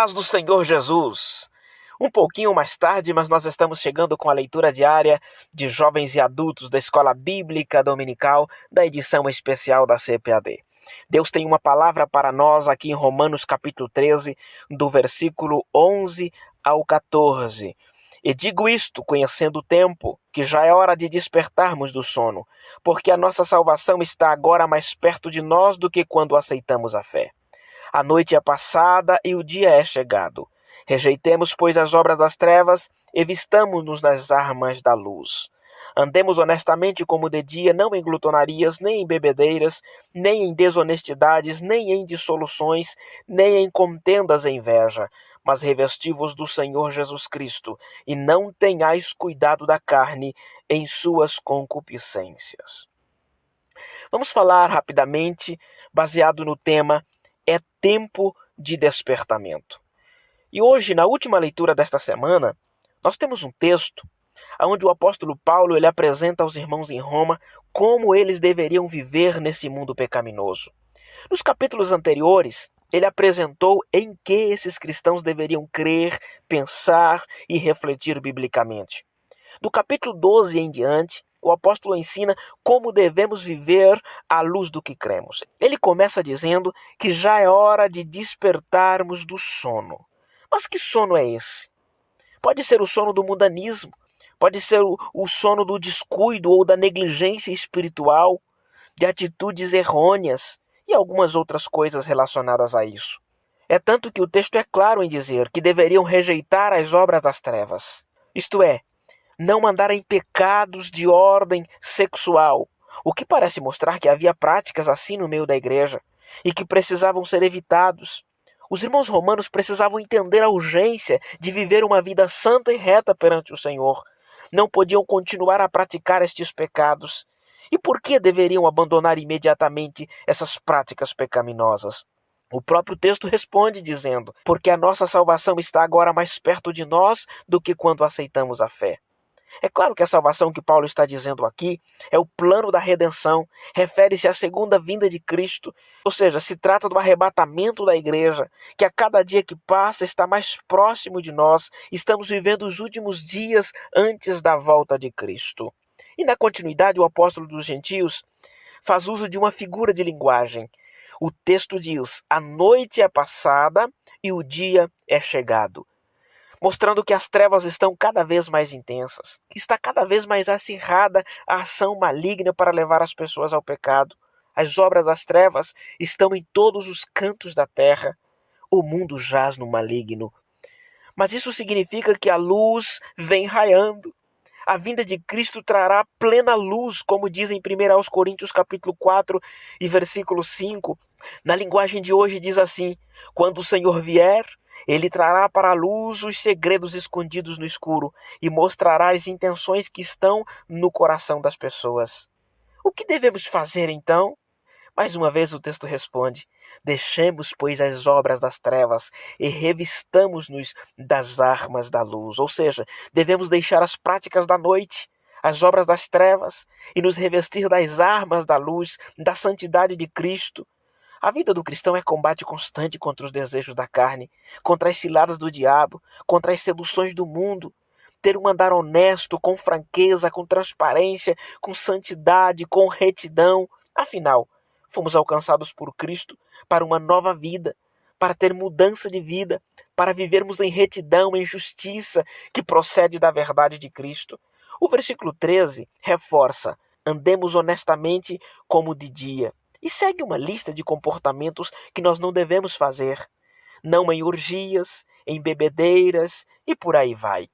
paz do Senhor Jesus. Um pouquinho mais tarde, mas nós estamos chegando com a leitura diária de jovens e adultos da Escola Bíblica Dominical da edição especial da CPAD. Deus tem uma palavra para nós aqui em Romanos capítulo 13, do versículo 11 ao 14. E digo isto, conhecendo o tempo, que já é hora de despertarmos do sono, porque a nossa salvação está agora mais perto de nós do que quando aceitamos a fé. A noite é passada e o dia é chegado. Rejeitemos, pois, as obras das trevas e vistamo-nos das armas da luz. Andemos honestamente como de dia, não em glutonarias, nem em bebedeiras, nem em desonestidades, nem em dissoluções, nem em contendas e inveja, mas revesti-vos do Senhor Jesus Cristo, e não tenhais cuidado da carne em suas concupiscências. Vamos falar rapidamente, baseado no tema É tempo de despertamento. E hoje, na última leitura desta semana, nós temos um texto onde o apóstolo Paulo ele apresenta aos irmãos em Roma como eles deveriam viver nesse mundo pecaminoso. Nos capítulos anteriores, ele apresentou em que esses cristãos deveriam crer, pensar e refletir biblicamente. Do capítulo 12 em diante, o apóstolo ensina como devemos viver à luz do que cremos. Ele começa dizendo que já é hora de despertarmos do sono. Mas que sono é esse? Pode ser o sono do mundanismo, pode ser o sono do descuido ou da negligência espiritual, de atitudes errôneas e algumas outras coisas relacionadas a isso. É tanto que o texto é claro em dizer que deveriam rejeitar as obras das trevas. Isto é, não andar em pecados de ordem sexual, o que parece mostrar que havia práticas assim no meio da igreja e que precisavam ser evitados. Os irmãos romanos precisavam entender a urgência de viver uma vida santa e reta perante o Senhor. Não podiam continuar a praticar estes pecados. E por que deveriam abandonar imediatamente essas práticas pecaminosas? O próprio texto responde dizendo, porque a nossa salvação está agora mais perto de nós do que quando aceitamos a fé. É claro que a salvação que Paulo está dizendo aqui é o plano da redenção, refere-se à segunda vinda de Cristo, ou seja, se trata do arrebatamento da igreja, que a cada dia que passa está mais próximo de nós, estamos vivendo os últimos dias antes da volta de Cristo. E na continuidade o apóstolo dos gentios faz uso de uma figura de linguagem. O texto diz, a noite é passada e o dia é chegado, mostrando que as trevas estão cada vez mais intensas, que está cada vez mais acirrada a ação maligna para levar as pessoas ao pecado. As obras das trevas estão em todos os cantos da terra. O mundo jaz no maligno. Mas isso significa que a luz vem raiando. A vinda de Cristo trará plena luz, como diz em 1 Coríntios capítulo 4 e versículo 5. Na linguagem de hoje diz assim, quando o Senhor vier, Ele trará para a luz os segredos escondidos no escuro e mostrará as intenções que estão no coração das pessoas. O que devemos fazer então? Mais uma vez o texto responde, deixemos, pois, as obras das trevas e revistamos-nos das armas da luz. Ou seja, devemos deixar as práticas da noite, as obras das trevas e nos revestir das armas da luz, da santidade de Cristo. A vida do cristão é combate constante contra os desejos da carne, contra as ciladas do diabo, contra as seduções do mundo. Ter um andar honesto, com franqueza, com transparência, com santidade, com retidão. Afinal, fomos alcançados por Cristo para uma nova vida, para ter mudança de vida, para vivermos em retidão, em justiça, que procede da verdade de Cristo. O versículo 13 reforça, andemos honestamente como de dia. E segue uma lista de comportamentos que nós não devemos fazer. Não em orgias, em bebedeiras e por aí vai.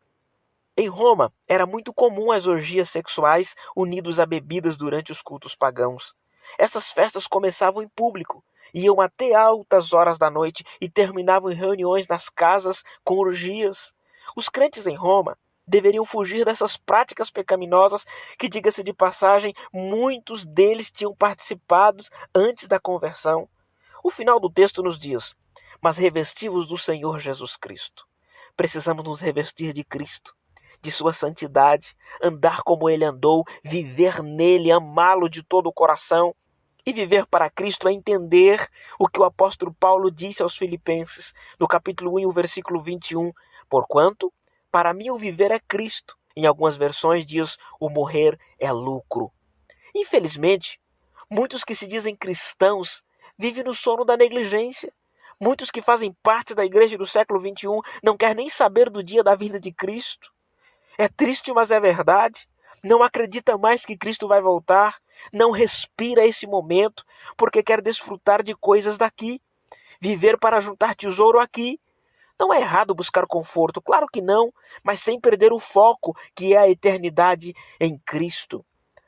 Em Roma, era muito comum as orgias sexuais unidas a bebidas durante os cultos pagãos. Essas festas começavam em público, iam até altas horas da noite e terminavam em reuniões nas casas com orgias. Os crentes em Roma deveriam fugir dessas práticas pecaminosas que, diga-se de passagem, muitos deles tinham participado antes da conversão. O final do texto nos diz, mas revesti-vos do Senhor Jesus Cristo. Precisamos nos revestir de Cristo, de sua santidade, andar como ele andou, viver nele, amá-lo de todo o coração. E viver para Cristo é entender o que o apóstolo Paulo disse aos Filipenses, no capítulo 1, versículo 21. Porquanto, para mim o viver é Cristo. Em algumas versões diz, o morrer é lucro. Infelizmente, muitos que se dizem cristãos vivem no sono da negligência. Muitos que fazem parte da igreja do século XXI não querem nem saber do dia da vinda de Cristo. É triste, mas é verdade. Não acredita mais que Cristo vai voltar. Não respira esse momento porque quer desfrutar de coisas daqui. Viver para juntar tesouro aqui. Não é errado buscar conforto, claro que não, mas sem perder o foco que é a eternidade em Cristo.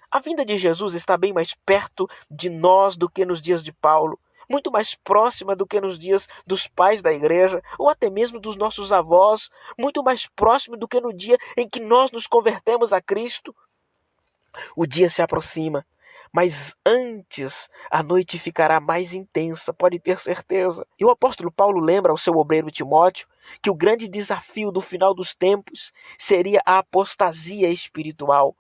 A vinda de Jesus está bem mais perto de nós do que nos dias de Paulo, muito mais próxima do que nos dias dos pais da igreja, ou até mesmo dos nossos avós, muito mais próximo do que no dia em que nós nos convertemos a Cristo. O dia se aproxima, mas antes a noite ficará mais intensa, pode ter certeza. E o apóstolo Paulo lembra ao seu obreiro Timóteo que o grande desafio do final dos tempos seria a apostasia espiritual.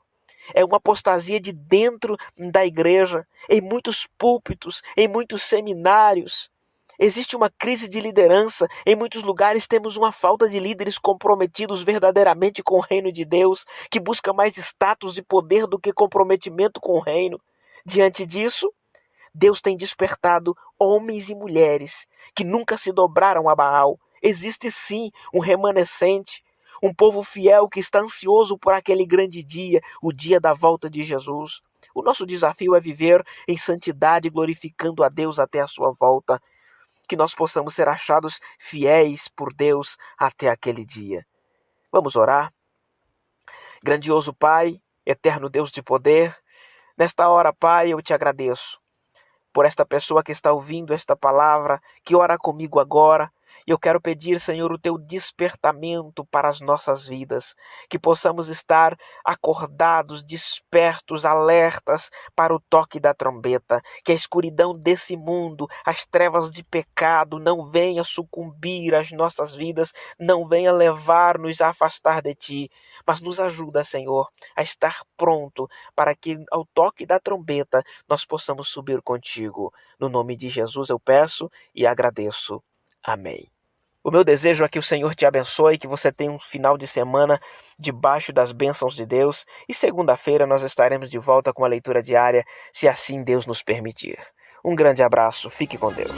É uma apostasia de dentro da igreja, em muitos púlpitos, em muitos seminários. Existe uma crise de liderança. Em muitos lugares temos uma falta de líderes comprometidos verdadeiramente com o reino de Deus, que busca mais status e poder do que comprometimento com o reino. Diante disso, Deus tem despertado homens e mulheres que nunca se dobraram a Baal. Existe sim um remanescente, um povo fiel que está ansioso por aquele grande dia, o dia da volta de Jesus. O nosso desafio é viver em santidade, glorificando a Deus até a sua volta. Que nós possamos ser achados fiéis por Deus até aquele dia. Vamos orar? Grandioso Pai, eterno Deus de poder, nesta hora, Pai, eu te agradeço por esta pessoa que está ouvindo esta palavra, que ora comigo agora. E eu quero pedir, Senhor, o teu despertamento para as nossas vidas, que possamos estar acordados, despertos, alertas para o toque da trombeta, que a escuridão desse mundo, as trevas de pecado não venha sucumbir às nossas vidas, não venha levar-nos a afastar de ti, mas nos ajuda, Senhor, a estar pronto para que ao toque da trombeta nós possamos subir contigo. No nome de Jesus eu peço e agradeço. Amém. O meu desejo é que o Senhor te abençoe, que você tenha um final de semana debaixo das bênçãos de Deus. E segunda-feira nós estaremos de volta com a leitura diária, se assim Deus nos permitir. Um grande abraço, fique com Deus.